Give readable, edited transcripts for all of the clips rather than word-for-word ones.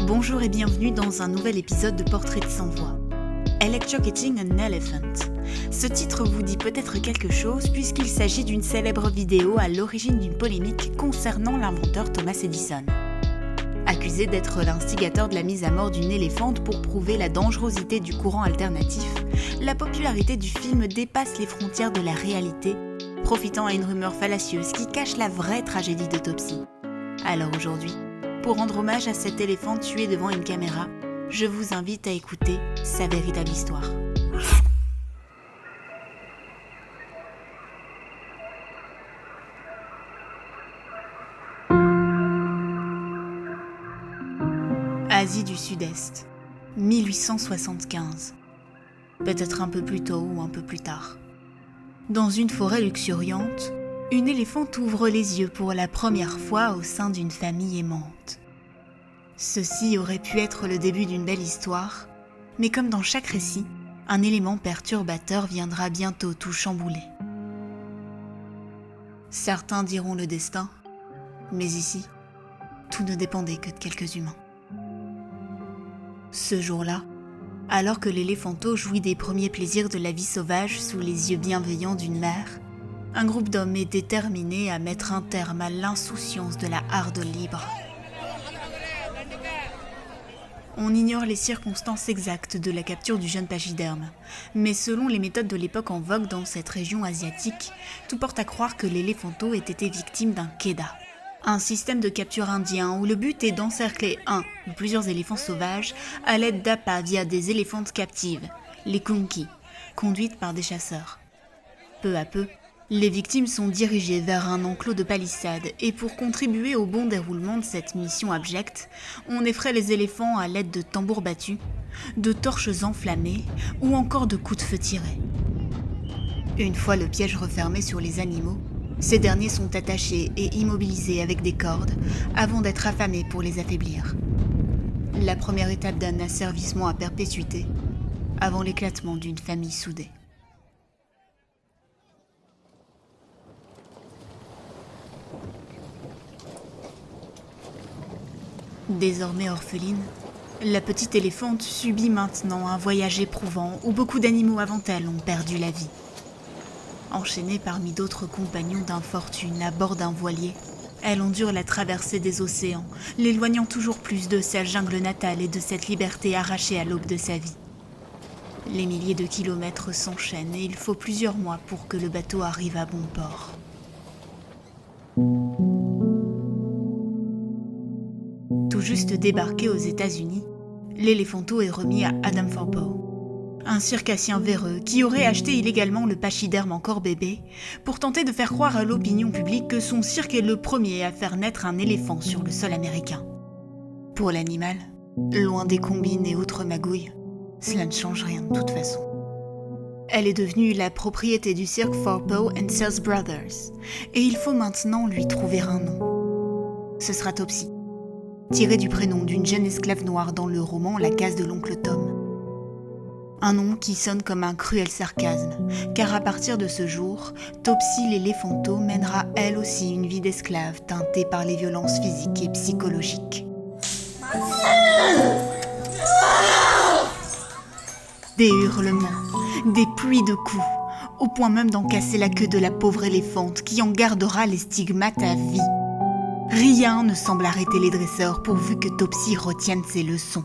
Bonjour et bienvenue dans un nouvel épisode de Portrait de sans voix. Electrocuting an Elephant. Ce titre vous dit peut-être quelque chose puisqu'il s'agit d'une célèbre vidéo à l'origine d'une polémique concernant l'inventeur Thomas Edison. Accusé d'être l'instigateur de la mise à mort d'une éléphante pour prouver la dangerosité du courant alternatif, la popularité du film dépasse les frontières de la réalité, profitant à une rumeur fallacieuse qui cache la vraie tragédie d'autopsie. Alors aujourd'hui, pour rendre hommage à cet éléphant tué devant une caméra, je vous invite à écouter sa véritable histoire. Asie du Sud-Est, 1875. Peut-être un peu plus tôt ou un peu plus tard. Dans une forêt luxuriante, une éléphante ouvre les yeux pour la première fois au sein d'une famille aimante. Ceci aurait pu être le début d'une belle histoire, mais comme dans chaque récit, un élément perturbateur viendra bientôt tout chambouler. Certains diront le destin, mais ici, tout ne dépendait que de quelques humains. Ce jour-là, alors que l'éléphanto jouit des premiers plaisirs de la vie sauvage sous les yeux bienveillants d'une mère, un groupe d'hommes est déterminé à mettre un terme à l'insouciance de la harde libre. On ignore les circonstances exactes de la capture du jeune pachyderme, mais selon les méthodes de l'époque en vogue dans cette région asiatique, tout porte à croire que l'éléphanto ait été victime d'un keda, un système de capture indien où le but est d'encercler un ou plusieurs éléphants sauvages à l'aide d'appâts via des éléphantes captives, les kunki, conduites par des chasseurs. Peu à peu, les victimes sont dirigées vers un enclos de palissades et pour contribuer au bon déroulement de cette mission abjecte, on effraie les éléphants à l'aide de tambours battus, de torches enflammées ou encore de coups de feu tirés. Une fois le piège refermé sur les animaux, ces derniers sont attachés et immobilisés avec des cordes avant d'être affamés pour les affaiblir. La première étape d'un asservissement à perpétuité avant l'éclatement d'une famille soudée. Désormais orpheline, la petite éléphante subit maintenant un voyage éprouvant où beaucoup d'animaux avant elle ont perdu la vie. Enchaînée parmi d'autres compagnons d'infortune à bord d'un voilier, elle endure la traversée des océans, l'éloignant toujours plus de sa jungle natale et de cette liberté arrachée à l'aube de sa vie. Les milliers de kilomètres s'enchaînent et il faut plusieurs mois pour que le bateau arrive à bon port. Tout juste débarqué aux États-Unis, l'éléphanto est remis à Adam Forbough, un circassien véreux qui aurait acheté illégalement le pachyderme encore bébé pour tenter de faire croire à l'opinion publique que son cirque est le premier à faire naître un éléphant sur le sol américain. Pour l'animal, loin des combines et autres magouilles, cela ne change rien de toute façon. Elle est devenue la propriété du cirque Forbough & Sales Brothers et il faut maintenant lui trouver un nom. Ce sera Topsy, tiré du prénom d'une jeune esclave noire dans le roman La case de l'oncle Tom. Un nom qui sonne comme un cruel sarcasme, car à partir de ce jour, Topsy l'éléphanto mènera elle aussi une vie d'esclave teintée par les violences physiques et psychologiques. Des hurlements, des pluies de coups, au point même d'en casser la queue de la pauvre éléphante qui en gardera les stigmates à vie. Rien ne semble arrêter les dresseurs pourvu que Topsy retienne ses leçons.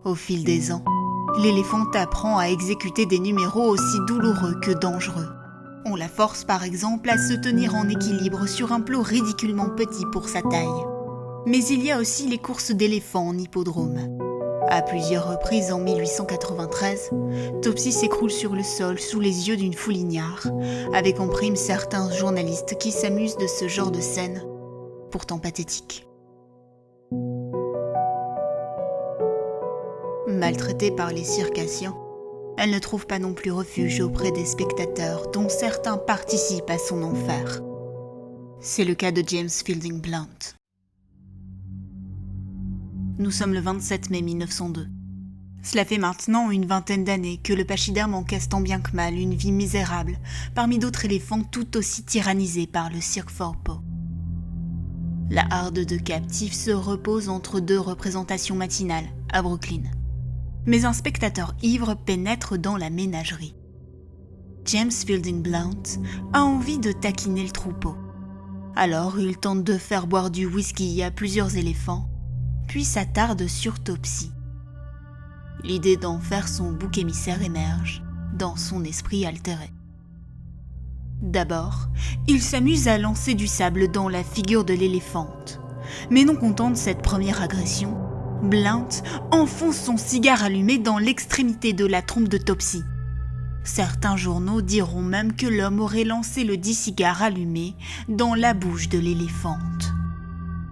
Au fil des ans, l'éléphante apprend à exécuter des numéros aussi douloureux que dangereux. On la force par exemple à se tenir en équilibre sur un plot ridiculement petit pour sa taille. Mais il y a aussi les courses d'éléphants en hippodrome. À plusieurs reprises en 1893, Topsy s'écroule sur le sol sous les yeux d'une foule ignare, avec en prime certains journalistes qui s'amusent de ce genre de scène, pourtant pathétique. Maltraitée par les circassiens, elle ne trouve pas non plus refuge auprès des spectateurs dont certains participent à son enfer. C'est le cas de James Fielding Blount. Nous sommes le 27 mai 1902. Cela fait maintenant une vingtaine d'années que le pachyderme encaisse tant bien que mal une vie misérable parmi d'autres éléphants tout aussi tyrannisés par le cirque Forbough. La harde de captifs se repose entre deux représentations matinales, à Brooklyn. Mais un spectateur ivre pénètre dans la ménagerie. James Fielding Blount a envie de taquiner le troupeau. Alors il tente de faire boire du whisky à plusieurs éléphants, puis s'attarde sur Topsy. L'idée d'en faire son bouc émissaire émerge dans son esprit altéré. D'abord, il s'amuse à lancer du sable dans la figure de l'éléphante. Mais non content de cette première agression, Blount enfonce son cigare allumé dans l'extrémité de la trompe de Topsy. Certains journaux diront même que l'homme aurait lancé le dit cigare allumé dans la bouche de l'éléphante.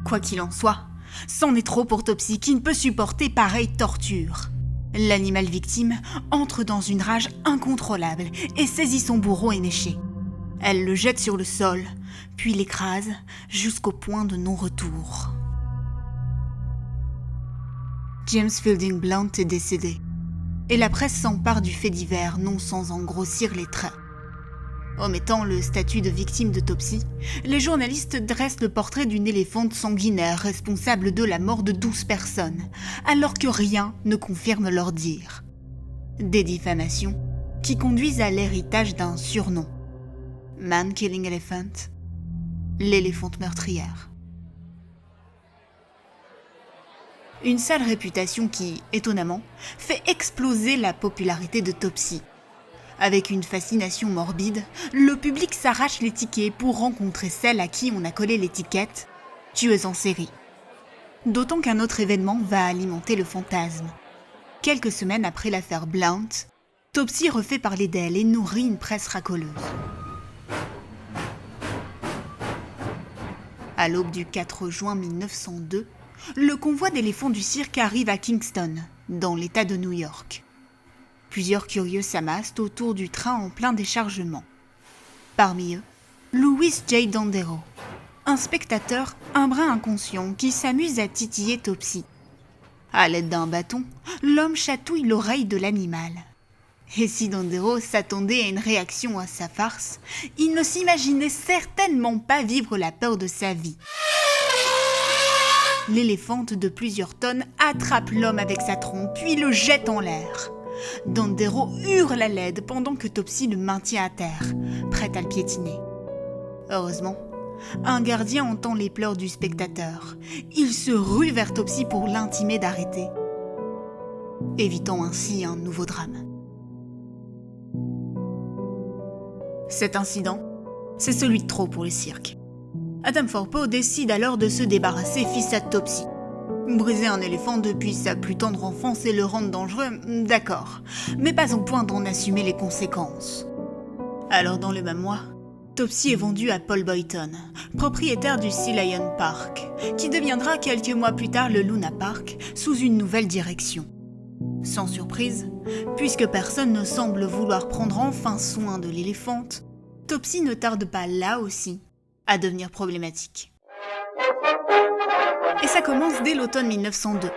Quoi qu'il en soit, c'en est trop pour Topsy qui ne peut supporter pareille torture. L'animal victime entre dans une rage incontrôlable et saisit son bourreau éméché. Elle le jette sur le sol, puis l'écrase jusqu'au point de non-retour. James Fielding Blount est décédé, et la presse s'empare du fait divers, non sans en grossir les traits. Omettant le statut de victime de Topsy, les journalistes dressent le portrait d'une éléphante sanguinaire responsable de la mort de 12 personnes, alors que rien ne confirme leur dire. Des diffamations qui conduisent à l'héritage d'un surnom. Man Killing Elephant, l'éléphante meurtrière. Une sale réputation qui, étonnamment, fait exploser la popularité de Topsy. Avec une fascination morbide, le public s'arrache les tickets pour rencontrer celle à qui on a collé l'étiquette « tueuse en série ». D'autant qu'un autre événement va alimenter le fantasme. Quelques semaines après l'affaire Blount, Topsy refait parler d'elle et nourrit une presse racoleuse. À l'aube du 4 juin 1902, le convoi d'éléphants du cirque arrive à Kingston, dans l'État de New York. Plusieurs curieux s'amassent autour du train en plein déchargement. Parmi eux, Louis J. Dandero, un spectateur un brin inconscient qui s'amuse à titiller Topsy. À l'aide d'un bâton, l'homme chatouille l'oreille de l'animal. Et si Dandero s'attendait à une réaction à sa farce, il ne s'imaginait certainement pas vivre la peur de sa vie. L'éléphante de plusieurs tonnes attrape l'homme avec sa trompe, puis le jette en l'air. Dandero hurle à l'aide pendant que Topsy le maintient à terre, prête à le piétiner. Heureusement, un gardien entend les pleurs du spectateur. Il se rue vers Topsy pour l'intimer d'arrêter, évitant ainsi un nouveau drame. Cet incident, c'est celui de trop pour le cirque. Adam Forpo décide alors de se débarrasser fils à Topsy. Briser un éléphant depuis sa plus tendre enfance et le rendre dangereux, d'accord, mais pas au point d'en assumer les conséquences. Alors dans le même mois, Topsy est vendu à Paul Boyton, propriétaire du Sea Lion Park, qui deviendra quelques mois plus tard le Luna Park, sous une nouvelle direction. Sans surprise, puisque personne ne semble vouloir prendre enfin soin de l'éléphante, Topsy ne tarde pas là aussi à devenir problématique. Et ça commence dès l'automne 1902.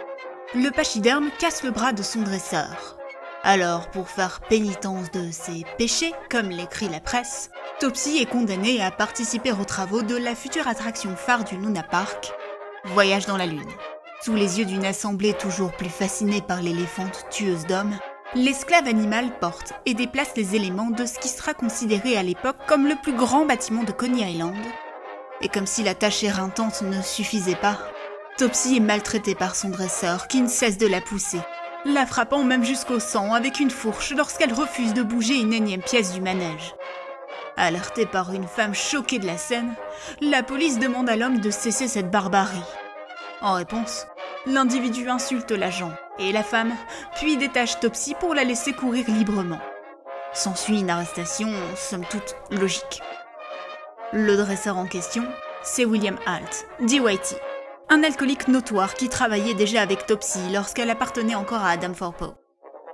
Le pachyderme casse le bras de son dresseur. Alors, pour faire pénitence de ses péchés, comme l'écrit la presse, Topsy est condamné à participer aux travaux de la future attraction phare du Luna Park, Voyage dans la Lune. Sous les yeux d'une assemblée toujours plus fascinée par l'éléphante tueuse d'hommes, l'esclave animal porte et déplace les éléments de ce qui sera considéré à l'époque comme le plus grand bâtiment de Coney Island. Et comme si la tâche éreintante ne suffisait pas, Topsy est maltraitée par son dresseur qui ne cesse de la pousser, la frappant même jusqu'au sang avec une fourche lorsqu'elle refuse de bouger une énième pièce du manège. Alertée par une femme choquée de la scène, la police demande à l'homme de cesser cette barbarie. En réponse, l'individu insulte l'agent et la femme, puis détache Topsy pour la laisser courir librement. S'ensuit une arrestation, somme toute logique. Le dresseur en question, c'est William Alt, dit Whitey, un alcoolique notoire qui travaillait déjà avec Topsy lorsqu'elle appartenait encore à Adam Forpo.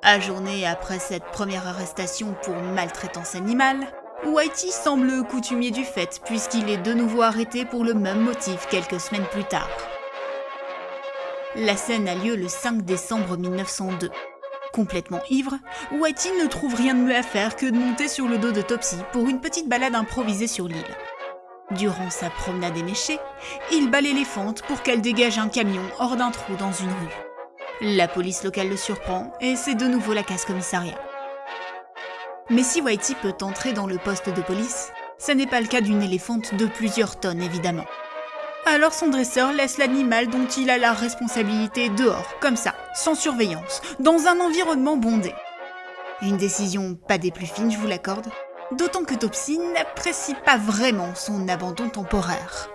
Ajourné après cette première arrestation pour maltraitance animale, Whitey semble coutumier du fait puisqu'il est de nouveau arrêté pour le même motif quelques semaines plus tard. La scène a lieu le 5 décembre 1902. Complètement ivre, Whitey ne trouve rien de mieux à faire que de monter sur le dos de Topsy pour une petite balade improvisée sur l'île. Durant sa promenade éméchée, il bat l'éléphante pour qu'elle dégage un camion hors d'un trou dans une rue. La police locale le surprend et c'est de nouveau la casse-commissariat. Mais si Whitey peut entrer dans le poste de police, ce n'est pas le cas d'une éléphante de plusieurs tonnes évidemment. Alors son dresseur laisse l'animal dont il a la responsabilité dehors, comme ça, sans surveillance, dans un environnement bondé. Une décision pas des plus fines, je vous l'accorde, d'autant que Topsy n'apprécie pas vraiment son abandon temporaire.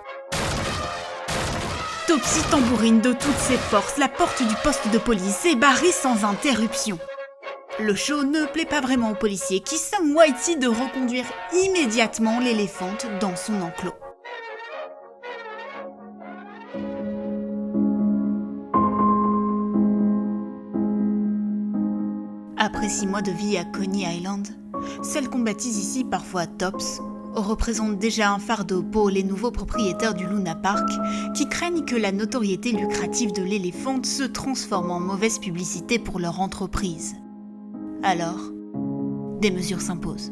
Topsy tambourine de toutes ses forces la porte du poste de police et barre sans interruption. Le show ne plaît pas vraiment aux policiers qui somment Whitey de reconduire immédiatement l'éléphante dans son enclos. Après 6 mois de vie à Coney Island, celle qu'on baptise ici parfois Tops représente déjà un fardeau pour les nouveaux propriétaires du Luna Park qui craignent que la notoriété lucrative de l'éléphante se transforme en mauvaise publicité pour leur entreprise. Alors, des mesures s'imposent.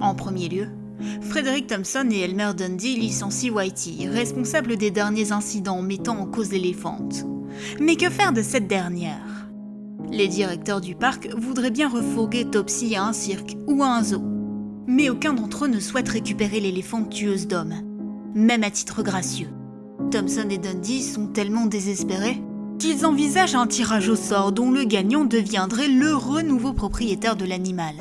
En premier lieu, Frederick Thompson et Elmer Dundee licencient Whitey, responsable des derniers incidents mettant en cause l'éléphante. Mais que faire de cette dernière ? Les directeurs du parc voudraient bien refourguer Topsy à un cirque ou à un zoo. Mais aucun d'entre eux ne souhaite récupérer l'éléphante tueuse d'hommes, même à titre gracieux. Thompson et Dundee sont tellement désespérés qu'ils envisagent un tirage au sort dont le gagnant deviendrait l'heureux nouveau propriétaire de l'animal.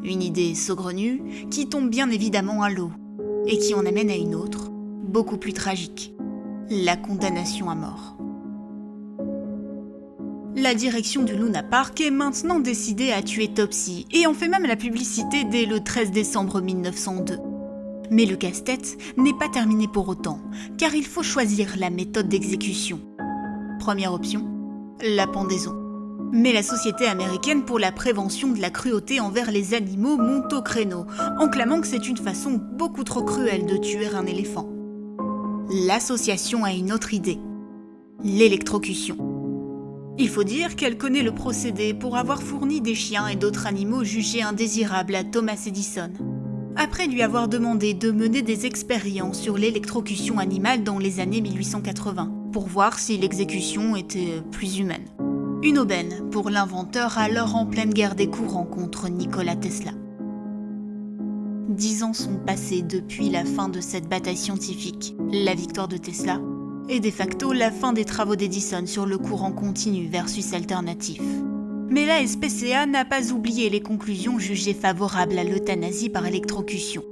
Une idée saugrenue qui tombe bien évidemment à l'eau et qui en amène à une autre, beaucoup plus tragique, la condamnation à mort. La direction du Luna Park est maintenant décidée à tuer Topsy et en fait même la publicité dès le 13 décembre 1902. Mais le casse-tête n'est pas terminé pour autant, car il faut choisir la méthode d'exécution. Première option, la pendaison. Mais la Société américaine pour la prévention de la cruauté envers les animaux monte au créneau, en clamant que c'est une façon beaucoup trop cruelle de tuer un éléphant. L'association a une autre idée, l'électrocution. Il faut dire qu'elle connaît le procédé pour avoir fourni des chiens et d'autres animaux jugés indésirables à Thomas Edison, après lui avoir demandé de mener des expériences sur l'électrocution animale dans les années 1880, pour voir si l'exécution était plus humaine. Une aubaine pour l'inventeur alors en pleine guerre des courants contre Nikola Tesla. 10 ans sont passés depuis la fin de cette bataille scientifique, la victoire de Tesla, et de facto la fin des travaux d'Edison sur le courant continu versus alternatif. Mais la SPCA n'a pas oublié les conclusions jugées favorables à l'euthanasie par électrocution.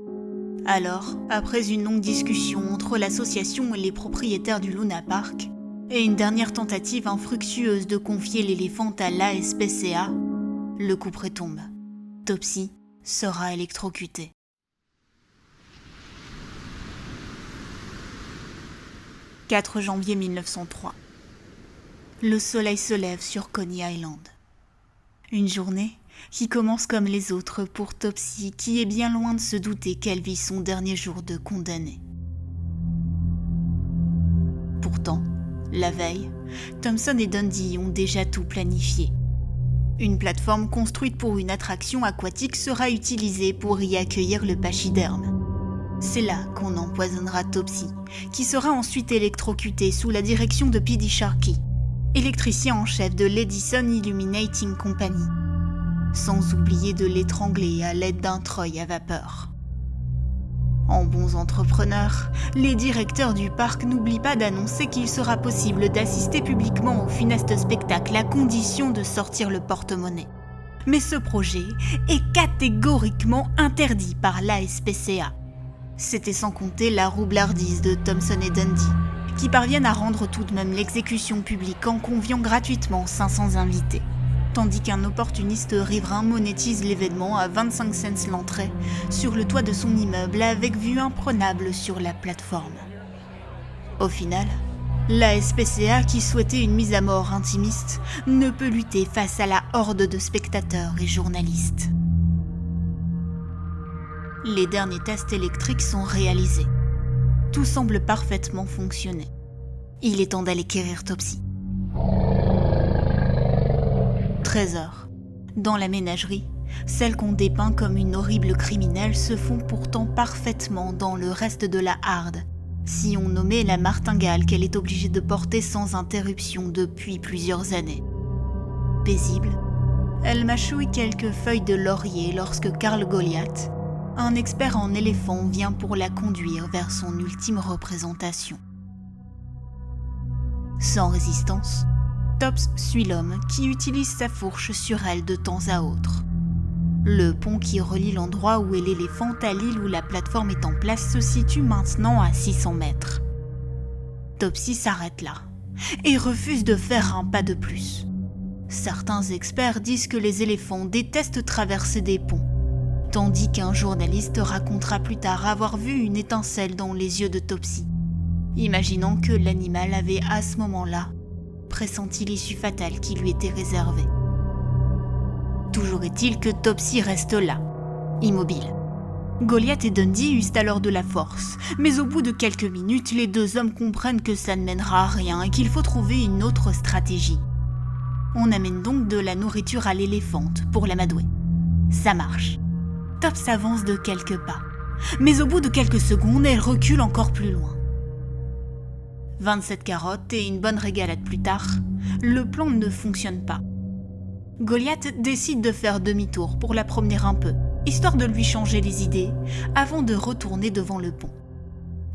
Alors, après une longue discussion entre l'association et les propriétaires du Luna Park, et une dernière tentative infructueuse de confier l'éléphante à l'ASPCA, le couperet tombe. Topsy sera électrocuté. « 4 janvier 1903. Le soleil se lève sur Coney Island. Une journée qui commence comme les autres pour Topsy, qui est bien loin de se douter qu'elle vit son dernier jour de condamné. Pourtant, la veille, Thompson et Dundee ont déjà tout planifié. Une plateforme construite pour une attraction aquatique sera utilisée pour y accueillir le pachyderme. C'est là qu'on empoisonnera Topsy, qui sera ensuite électrocuté sous la direction de P.D. Sharkey, électricien en chef de l'Edison Illuminating Company, sans oublier de l'étrangler à l'aide d'un treuil à vapeur. En bons entrepreneurs, les directeurs du parc n'oublient pas d'annoncer qu'il sera possible d'assister publiquement au funeste spectacle à condition de sortir le porte-monnaie. Mais ce projet est catégoriquement interdit par l'ASPCA. C'était sans compter la roublardise de Thompson et Dundee, qui parviennent à rendre tout de même l'exécution publique en conviant gratuitement 500 invités, tandis qu'un opportuniste riverain monétise l'événement à 25 cents l'entrée sur le toit de son immeuble avec vue imprenable sur la plateforme. Au final, la SPCA, qui souhaitait une mise à mort intimiste, ne peut lutter face à la horde de spectateurs et journalistes. Les derniers tests électriques sont réalisés. Tout semble parfaitement fonctionner. Il est temps d'aller quérir Topsy. 13h. Dans la ménagerie, celles qu'on dépeint comme une horrible criminelle se font pourtant parfaitement dans le reste de la harde, si on nommait la martingale qu'elle est obligée de porter sans interruption depuis plusieurs années. Paisible, elle mâchouille quelques feuilles de laurier lorsque Carl Goliath, un expert en éléphants, vient pour la conduire vers son ultime représentation. Sans résistance, Tops suit l'homme qui utilise sa fourche sur elle de temps à autre. Le pont qui relie l'endroit où est l'éléphant à l'île où la plateforme est en place se situe maintenant à 600 mètres. Topsy s'arrête là et refuse de faire un pas de plus. Certains experts disent que les éléphants détestent traverser des ponts, tandis qu'un journaliste racontera plus tard avoir vu une étincelle dans les yeux de Topsy, imaginant que l'animal avait à ce moment-là pressenti l'issue fatale qui lui était réservée. Toujours est-il que Topsy reste là, immobile. Goliath et Dundee usent alors de la force, mais au bout de quelques minutes, les deux hommes comprennent que ça ne mènera à rien et qu'il faut trouver une autre stratégie. On amène donc de la nourriture à l'éléphante pour l'amadouer. Ça marche. Tops avance de quelques pas, mais au bout de quelques secondes, elle recule encore plus loin. 27 carottes et une bonne régalade plus tard, le plan ne fonctionne pas. Goliath décide de faire demi-tour pour la promener un peu, histoire de lui changer les idées, avant de retourner devant le pont.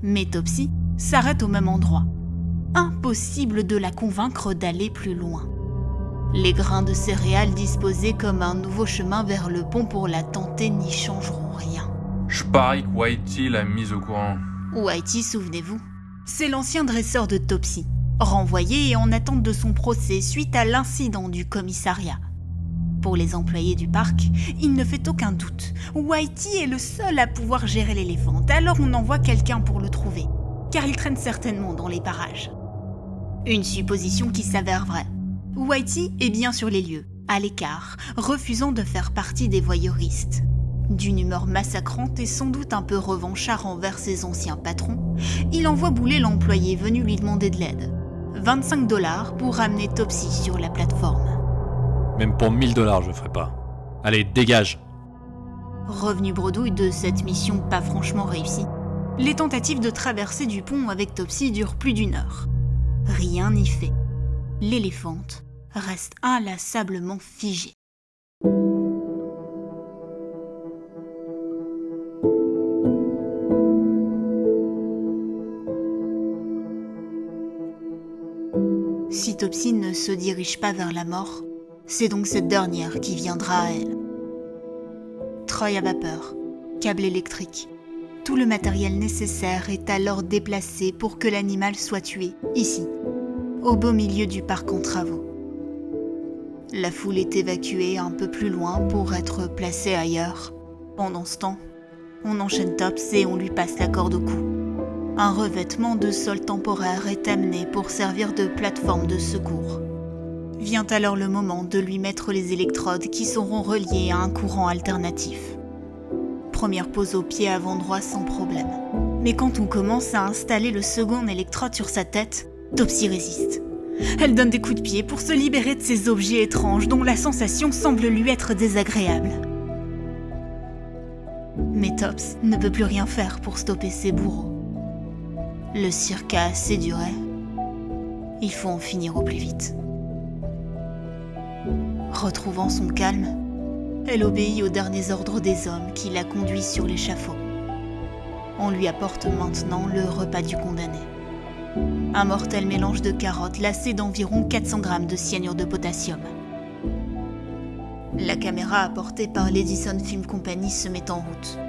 Mais Topsy s'arrête au même endroit. Impossible de la convaincre d'aller plus loin. Les grains de céréales disposés comme un nouveau chemin vers le pont pour la tenter n'y changeront rien. Je parie que Whitey l'a mise au courant. Whitey, souvenez-vous, c'est l'ancien dresseur de Topsy, renvoyé et en attente de son procès suite à l'incident du commissariat. Pour les employés du parc, il ne fait aucun doute. Whitey est le seul à pouvoir gérer l'éléphant, alors on envoie quelqu'un pour le trouver, car il traîne certainement dans les parages. Une supposition qui s'avère vraie. Whitey est bien sur les lieux, à l'écart, refusant de faire partie des voyeuristes. D'une humeur massacrante et sans doute un peu revanchard envers ses anciens patrons, il envoie bouler l'employé venu lui demander de l'aide. 25 $ pour ramener Topsy sur la plateforme. Même pour 1000 $ je ferai pas. Allez, dégage. Revenu bredouille de cette mission pas franchement réussie, les tentatives de traverser du pont avec Topsy durent plus d'1 heure. Rien n'y fait. L'éléphante reste inlassablement figée. Si Topsy ne se dirige pas vers la mort, c'est donc cette dernière qui viendra à elle. Treuil à vapeur, câble électrique, tout le matériel nécessaire est alors déplacé pour que l'animal soit tué, ici, au beau milieu du parc en travaux. La foule est évacuée un peu plus loin pour être placée ailleurs. Pendant ce temps, on enchaîne Tops et on lui passe la corde au cou. Un revêtement de sol temporaire est amené pour servir de plateforme de secours. Vient alors le moment de lui mettre les électrodes qui seront reliées à un courant alternatif. Première pose au pied avant droit sans problème. Mais quand on commence à installer le second électrode sur sa tête, Topsy résiste. Elle donne des coups de pied pour se libérer de ces objets étranges dont la sensation semble lui être désagréable. Mais Tops ne peut plus rien faire pour stopper ses bourreaux. Le cirque a assez duré. Il faut en finir au plus vite. Retrouvant son calme, elle obéit aux derniers ordres des hommes qui la conduisent sur l'échafaud. On lui apporte maintenant le repas du condamné. Un mortel mélange de carottes lacées d'environ 400 grammes de cyanure de potassium. La caméra apportée par l'Edison Film Company se met en route.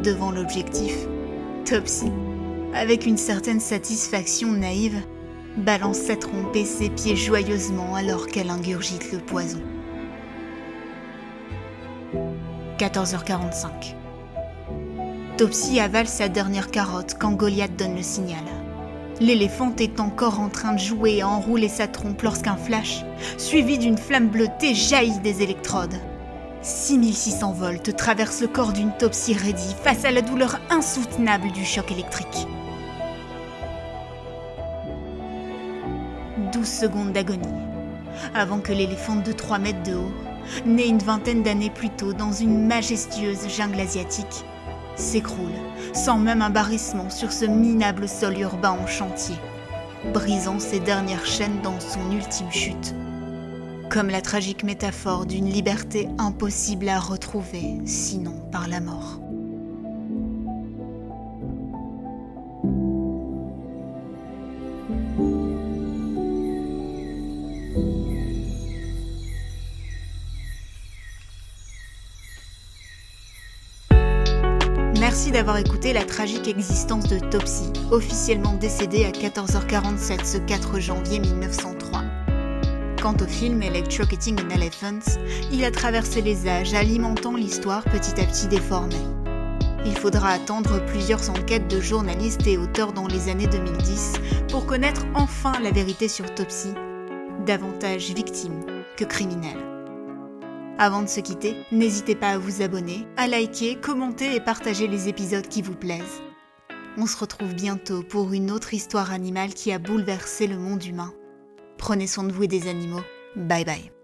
Devant l'objectif, Topsy, avec une certaine satisfaction naïve, balance sa trompe et ses pieds joyeusement alors qu'elle ingurgite le poison. 14h45. Topsy avale sa dernière carotte quand Goliath donne le signal. L'éléphante est encore en train de jouer et enrouler sa trompe lorsqu'un flash, suivi d'une flamme bleutée, jaillit des électrodes. 6600 volts traversent le corps d'une Topsy raidie face à la douleur insoutenable du choc électrique. 12 secondes d'agonie, avant que l'éléphante de 3 mètres de haut né une vingtaine d'années plus tôt dans une majestueuse jungle asiatique, s'écroule sans même un barrissement sur ce minable sol urbain en chantier, brisant ses dernières chaînes dans son ultime chute. Comme la tragique métaphore d'une liberté impossible à retrouver, sinon par la mort. Merci d'avoir écouté la tragique existence de Topsy, officiellement décédé à 14h47 ce 4 janvier 1903. Quant au film Electrocuting an Elephant, il a traversé les âges, alimentant l'histoire petit à petit déformée. Il faudra attendre plusieurs enquêtes de journalistes et auteurs dans les années 2010 pour connaître enfin la vérité sur Topsy, davantage victime que criminel. Avant de se quitter, n'hésitez pas à vous abonner, à liker, commenter et partager les épisodes qui vous plaisent. On se retrouve bientôt pour une autre histoire animale qui a bouleversé le monde humain. Prenez soin de vous et des animaux. Bye bye.